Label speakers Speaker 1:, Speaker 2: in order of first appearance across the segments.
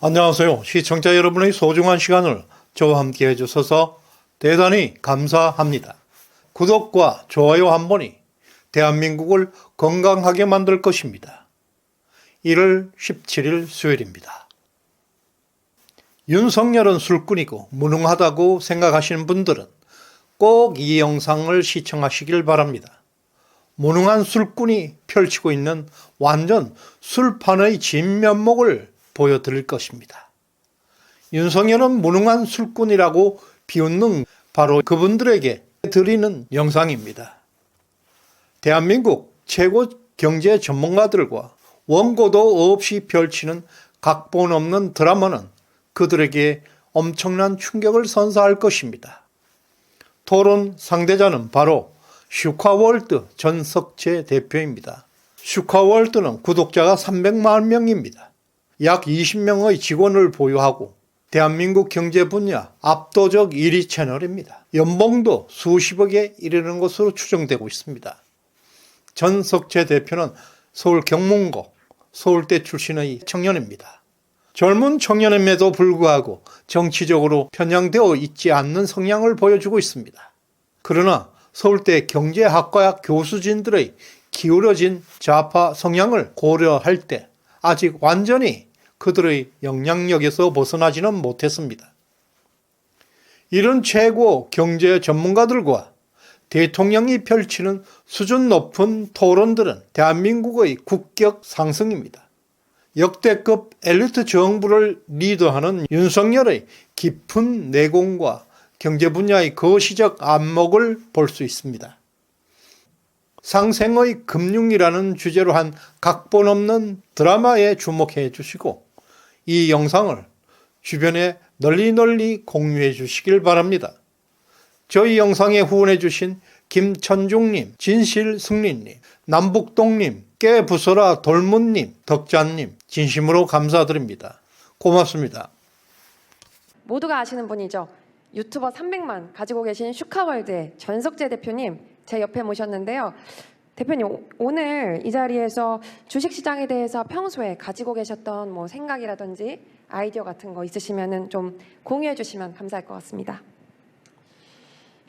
Speaker 1: 안녕하세요. 시청자 여러분의 소중한 시간을 저와 함께 해주셔서 대단히 감사합니다. 구독과 좋아요 한 번이 대한민국을 건강하게 만들 것입니다. 1월 17일 수요일입니다. 윤석열은 술꾼이고 무능하다고 생각하시는 분들은 꼭 이 영상을 시청하시길 바랍니다. 무능한 술꾼이 펼치고 있는 완전 술판의 진면목을 보여드릴 것입니다. 윤석열은 무능한 술꾼이라고 비웃는 바로 그분들에게 드리는 영상입니다. 대한민국 최고 경제 전문가들과 원고도 없이 펼치는 각본 없는 드라마는 그들에게 엄청난 충격을 선사할 것입니다. 토론 상대자는 바로 슈카월드 전석재 대표입니다. 슈카월드는 구독자가 300만 명입니다. 약 20명의 직원을 보유하고 대한민국 경제 분야 압도적 1위 채널입니다. 연봉도 수십억에 이르는 것으로 추정되고 있습니다. 전석재 대표는 서울 경문고 서울대 출신의 청년입니다. 젊은 청년임에도 불구하고 정치적으로 편향되어 있지 않는 성향을 보여주고 있습니다. 그러나 서울대 경제학과 교수진들의 기울어진 좌파 성향을 고려할 때 아직 완전히 그들의 영향력에서 벗어나지는 못했습니다. 이런 최고 경제 전문가들과 대통령이 펼치는 수준 높은 토론들은 대한민국의 국격 상승입니다. 역대급 엘리트 정부를 리더하는 윤석열의 깊은 내공과 경제 분야의 거시적 안목을 볼 수 있습니다. 상생의 금융이라는 주제로 한 각본 없는 드라마에 주목해 주시고 이 영상을 주변에 널리 공유해 주시길 바랍니다. 저희 영상에 후원해 주신 김천중님, 진실승리님, 남북동님, 깨부숴라 돌문님, 덕자님 진심으로 감사드립니다. 고맙습니다.
Speaker 2: 모두가 아시는 분이죠. 유튜버 300만 가지고 계신 슈카월드의 전석재 대표님 제 옆에 모셨는데요. 대표님 오늘 이 자리에서 주식시장에 대해서 평소에 가지고 계셨던 생각이라든지 아이디어 같은 거 있으시면 좀 공유해 주시면 감사할 것 같습니다.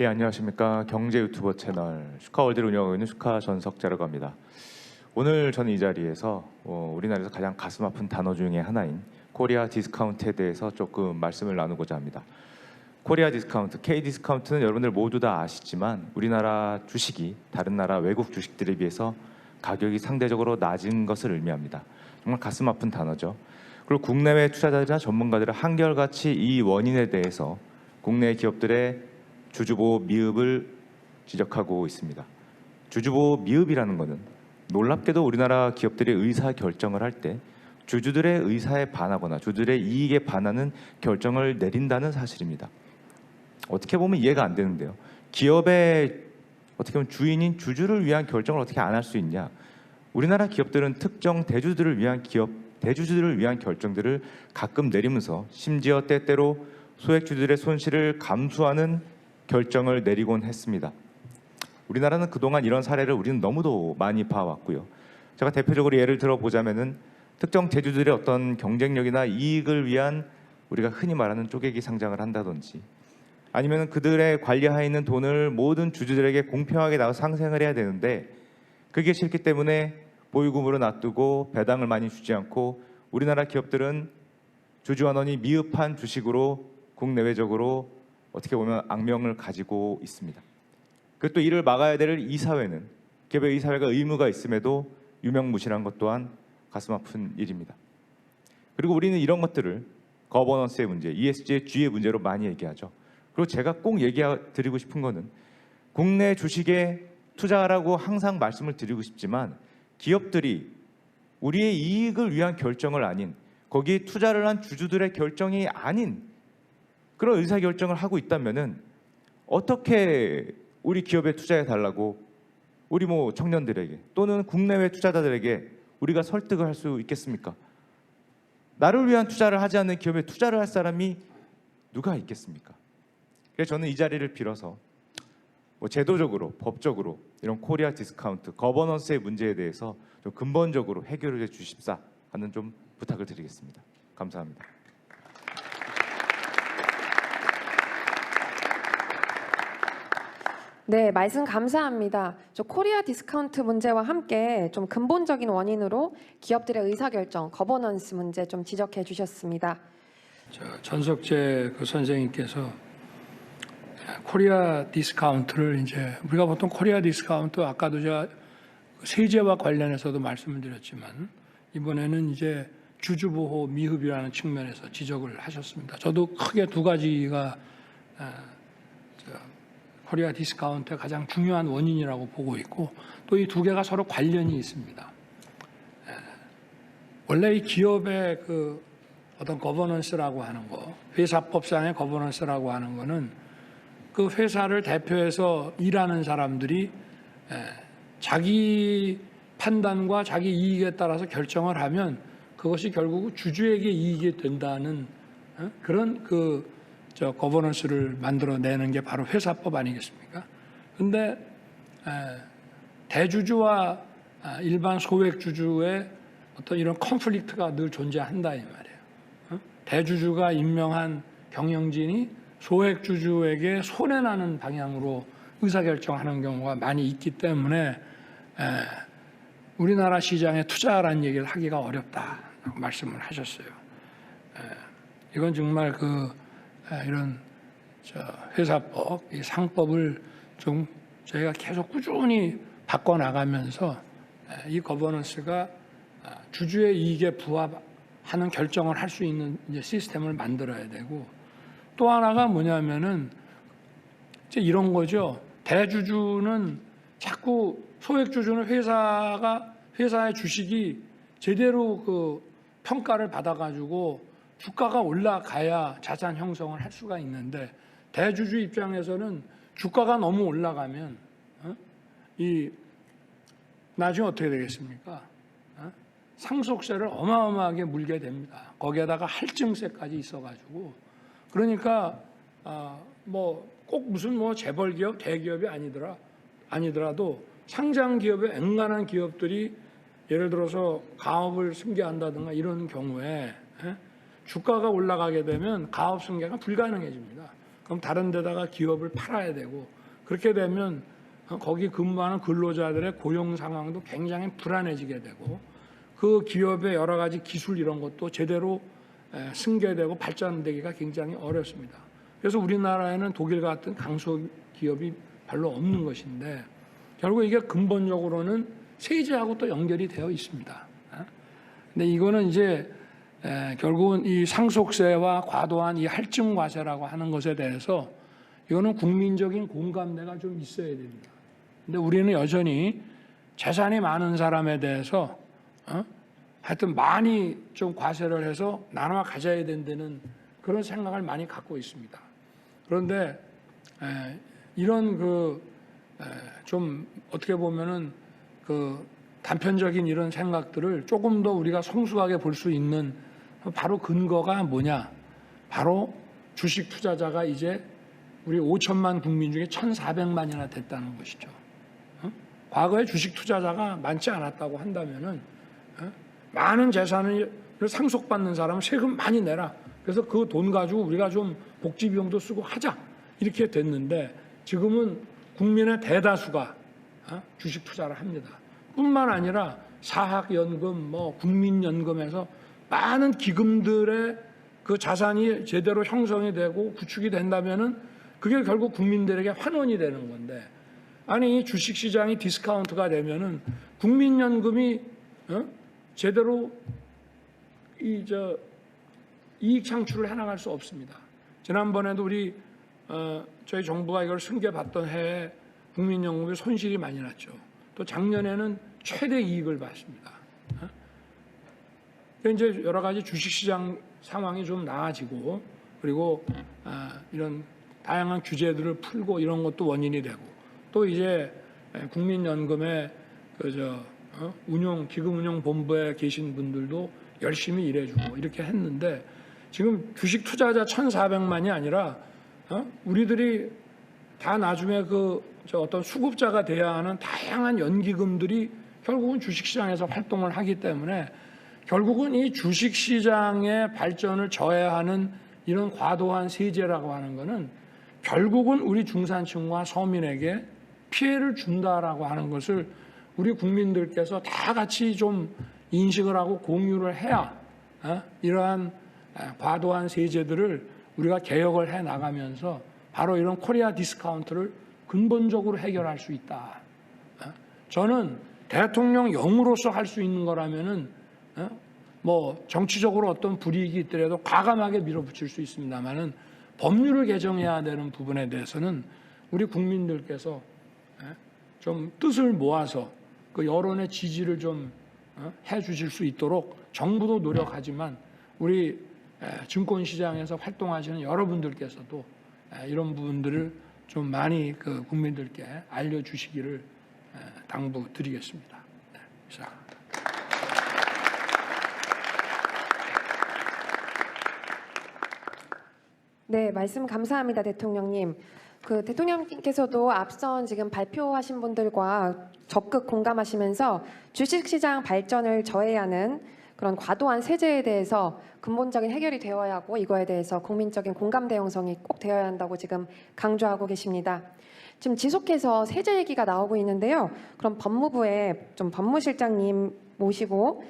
Speaker 3: 예, 안녕하십니까. 경제 유튜버 채널 슈카월드를 운영하고 있는 슈카 전석재라고 합니다. 오늘 저는 이 자리에서 우리나라에서 가장 가슴 아픈 단어 중에 하나인 코리아 디스카운트에 대해서 조금 말씀을 나누고자 합니다. 코리아 디스카운트, K-디스카운트는 여러분들 모두 다 아시지만 우리나라 주식이 다른 나라 외국 주식들에 비해서 가격이 상대적으로 낮은 것을 의미합니다. 정말 가슴 아픈 단어죠. 그리고 국내외 투자자들이나 전문가들은 한결같이 이 원인에 대해서 국내 기업들의 주주보호 미흡을 지적하고 있습니다. 주주보호 미흡이라는 것은 놀랍게도 우리나라 기업들이 의사 결정을 할 때 주주들의 의사에 반하거나 주주들의 이익에 반하는 결정을 내린다는 사실입니다. 어떻게 보면 이해가 안 되는데요. 기업의 어떻게 보면 주인인 주주를 위한 결정을 어떻게 안 할 수 있냐? 우리나라 기업들은 특정 대주주들을 위한 결정들을 가끔 내리면서 심지어 때때로 소액주주들의 손실을 감수하는 결정을 내리곤 했습니다. 우리나라는 그동안 이런 사례를 우리는 너무도 많이 봐왔고요. 제가 대표적으로 예를 들어보자면은 특정 대주주들의 어떤 경쟁력이나 이익을 위한 우리가 흔히 말하는 쪼개기 상장을 한다든지 아니면 그들의 관리하에 있는 돈을 모든 주주들에게 공평하게 나눠 상생을 해야 되는데 그게 싫기 때문에 보유금으로 놔두고 배당을 많이 주지 않고 우리나라 기업들은 주주환원이 미흡한 주식으로 국내외적으로 어떻게 보면 악명을 가지고 있습니다. 그리고 또 이를 막아야 될 이사회는 기업의 이사회가 의무가 있음에도 유명무실한 것 또한 가슴 아픈 일입니다. 그리고 우리는 이런 것들을 거버넌스의 문제, ESG의 G의 문제로 많이 얘기하죠. 그리고 제가 꼭 드리고 싶은 거는 국내 주식에 투자하라고 항상 말씀을 드리고 싶지만 기업들이 우리의 이익을 위한 결정을 아닌 거기에 투자를 한 주주들의 결정이 아닌 그런 의사결정을 하고 있다면은 어떻게 우리 기업에 투자해 달라고 우리 청년들에게 또는 국내외 투자자들에게 우리가 설득을 할 수 있겠습니까? 나를 위한 투자를 하지 않는 기업에 투자를 할 사람이 누가 있겠습니까? 그래서 저는 이 자리를 빌어서 제도적으로, 법적으로 이런 코리아 디스카운트, 거버넌스의 문제에 대해서 좀 근본적으로 해결해 주십사 하는 좀 부탁을 드리겠습니다. 감사합니다.
Speaker 2: 네, 말씀 감사합니다. 저 코리아 디스카운트 문제와 함께 좀 근본적인 원인으로 기업들의 의사결정, 거버넌스 문제 좀 지적해 주셨습니다.
Speaker 4: 전석재 그 선생님께서 코리아 디스카운트를 이제 우리가 보통 코리아 디스카운트 아까도 제가 세제와 관련해서도 말씀을 드렸지만 이번에는 이제 주주보호 미흡이라는 측면에서 지적을 하셨습니다. 저도 크게 두 가지가 코리아 디스카운트의 가장 중요한 원인이라고 보고 있고 또 이 두 개가 서로 관련이 있습니다. 원래 이 기업의 그 어떤 거버넌스라고 하는 거, 회사법상의 거버넌스라고 하는 거는 그 회사를 대표해서 일하는 사람들이 자기 판단과 자기 이익에 따라서 결정을 하면 그것이 결국 주주에게 이익이 된다는 그런 거버넌스를 만들어내는 게 바로 회사법 아니겠습니까? 그런데 대주주와 일반 소액주주의 어떤 이런 컨플릭트가 늘 존재한다 이 말이에요. 대주주가 임명한 경영진이 소액주주에게 손해나는 방향으로 의사결정하는 경우가 많이 있기 때문에 우리나라 시장에 투자라는 얘기를 하기가 어렵다고 말씀을 하셨어요. 이건 정말 이런 회사법, 이 상법을 좀 저희가 계속 꾸준히 바꿔나가면서 이 거버넌스가 주주의 이익에 부합하는 결정을 할 수 있는 이제 시스템을 만들어야 되고 또 하나가 뭐냐면은 이제 이런 거죠. 대주주는 자꾸 소액주주는 회사의 주식이 제대로 평가를 받아가지고 주가가 올라가야 자산 형성을 할 수가 있는데 대주주 입장에서는 주가가 너무 올라가면 나중에 어떻게 되겠습니까? 상속세를 어마어마하게 물게 됩니다. 거기에다가 할증세까지 있어가지고 그러니까 꼭 무슨 재벌 기업, 대기업이 아니더라도 상장 기업의 앵간한 기업들이 예를 들어서 가업을 승계한다든가 이런 경우에 주가가 올라가게 되면 가업 승계가 불가능해집니다. 그럼 다른 데다가 기업을 팔아야 되고 그렇게 되면 거기 근무하는 근로자들의 고용 상황도 굉장히 불안해지게 되고 그 기업의 여러 가지 기술 이런 것도 제대로 승계되고 발전되기가 굉장히 어렵습니다. 그래서 우리나라에는 독일 같은 강소기업이 별로 없는 것인데 결국 이게 근본적으로는 세제하고 또 연결이 되어 있습니다. 근데 이거는 이제 결국은 이 상속세와 과도한 이 할증과세라고 하는 것에 대해서 이거는 국민적인 공감대가 좀 있어야 됩니다. 근데 우리는 여전히 재산이 많은 사람에 대해서 하여튼 많이 좀 과세를 해서 나눠 가져야 된다는 그런 생각을 많이 갖고 있습니다. 그런데 이런 좀 어떻게 보면은 단편적인 이런 생각들을 조금 더 우리가 성숙하게 볼 수 있는 바로 근거가 뭐냐? 바로 주식 투자자가 이제 우리 5천만 국민 중에 1,400만이나 됐다는 것이죠. 과거에 주식 투자자가 많지 않았다고 한다면은 많은 재산을 상속받는 사람은 세금 많이 내라. 그래서 그 돈 가지고 우리가 좀 복지 비용도 쓰고 하자. 이렇게 됐는데 지금은 국민의 대다수가 주식 투자를 합니다. 뿐만 아니라 사학연금, 국민연금에서 많은 기금들의 그 자산이 제대로 형성이 되고 구축이 된다면은 그게 결국 국민들에게 환원이 되는 건데 아니 주식시장이 디스카운트가 되면은 국민연금이 제대로 이익 창출을 해나갈 수 없습니다. 지난번에도 저희 정부가 이걸 승계받던 해에 국민연금에 손실이 많이 났죠. 또 작년에는 최대 이익을 봤습니다. 이제 여러 가지 주식시장 상황이 좀 나아지고 그리고 이런 다양한 규제들을 풀고 이런 것도 원인이 되고 또 이제 국민연금의 기금운용본부에 계신 분들도 열심히 일해주고 이렇게 했는데 지금 주식 투자자 1,400만이 아니라 우리들이 다 나중에 어떤 수급자가 돼야 하는 다양한 연기금들이 결국은 주식시장에서 활동을 하기 때문에 결국은 이 주식시장의 발전을 저해하는 이런 과도한 세제라고 하는 것은 결국은 우리 중산층과 서민에게 피해를 준다라고 하는 것을 우리 국민들께서 다 같이 좀 인식을 하고 공유를 해야 이러한 과도한 세제들을 우리가 개혁을 해 나가면서 바로 이런 코리아 디스카운트를 근본적으로 해결할 수 있다. 저는 대통령령으로서 할 수 있는 거라면은 뭐 정치적으로 어떤 불이익이 있더라도 과감하게 밀어붙일 수 있습니다만은 법률을 개정해야 되는 부분에 대해서는 우리 국민들께서 좀 뜻을 모아서 그 여론의 지지를 좀 해주실 수 있도록 정부도 노력하지만 우리 증권시장에서 활동하시는 여러분들께서도 이런 부분들을 좀 많이 그 국민들께 알려주시기를 당부드리겠습니다. 네, 시작합니다.
Speaker 2: 네, 말씀 감사합니다, 대통령님. 그 대통령님께서도 앞선 지금 발표하신 분들과 적극 공감하시면서 주식시장 발전을 저해하는 그런 과도한 세제에 대해서 근본적인 해결이 되어야 하고 이거에 대해서 국민적인 공감대 형성이 꼭 되어야 한다고 지금 강조하고 계십니다. 지금 지속해서 세제 얘기가 나오고 있는데요. 그럼 법무부에 좀 법무실장님 모시고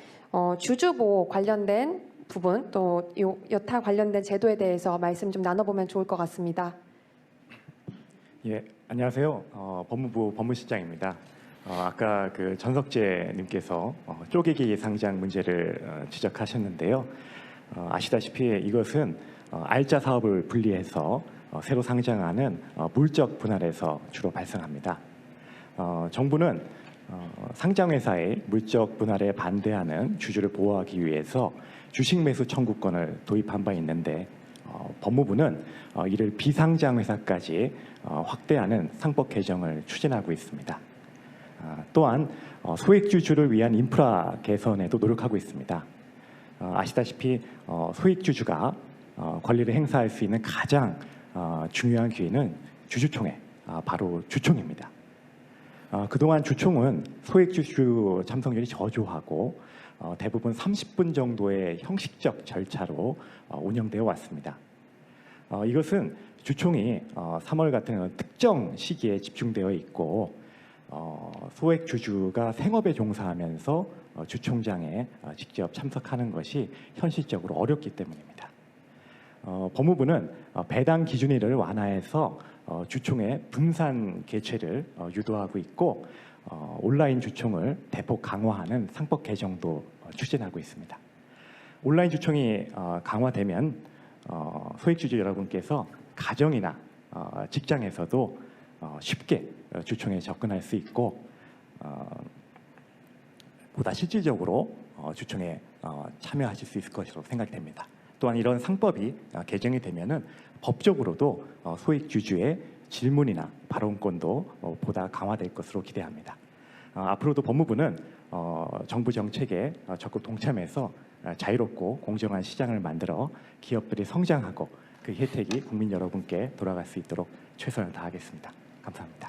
Speaker 2: 주주보호 관련된 부분 또 여타 관련된 제도에 대해서 말씀 좀 나눠보면 좋을 것 같습니다.
Speaker 5: 예, 안녕하세요. 법무부 법무실장입니다. 아까 그 전석재님께서 쪼개기 예상장 문제를 지적하셨는데요. 아시다시피 이것은 알짜 사업을 분리해서 새로 상장하는 물적 분할에서 주로 발생합니다. 정부는 상장회사의 물적 분할에 반대하는 주주를 보호하기 위해서 주식 매수 청구권을 도입한 바 있는데 법무부는 이를 비상장 회사까지 확대하는 상법 개정을 추진하고 있습니다. 또한 소액주주를 위한 인프라 개선에도 노력하고 있습니다. 아시다시피 소액주주가 권리를 행사할 수 있는 가장 중요한 기회는 주주총회, 바로 주총입니다. 그동안 주총은 소액주주 참석률이 저조하고 대부분 30분 정도의 형식적 절차로 운영되어 왔습니다. 이것은 주총이 3월 같은 특정 시기에 집중되어 있고 소액주주가 생업에 종사하면서 주총장에 직접 참석하는 것이 현실적으로 어렵기 때문입니다. 법무부는 배당 기준일을 완화해서 주총의 분산 개최를 유도하고 있고 온라인 주총을 대폭 강화하는 상법 개정도 추진하고 있습니다. 온라인 주총이 강화되면 소액주주 여러분께서 가정이나 직장에서도 쉽게 주총에 접근할 수 있고 보다 실질적으로 주총에 참여하실 수 있을 것으로 생각됩니다. 또한 이런 상법이 개정이 되면은 법적으로도 소액주주의 질문이나 발언권도 보다 강화될 것으로 기대합니다. 앞으로도 법무부는 정부 정책에 적극 동참해서 자유롭고 공정한 시장을 만들어 기업들이 성장하고 그 혜택이 국민 여러분께 돌아갈 수 있도록 최선을 다하겠습니다. 감사합니다.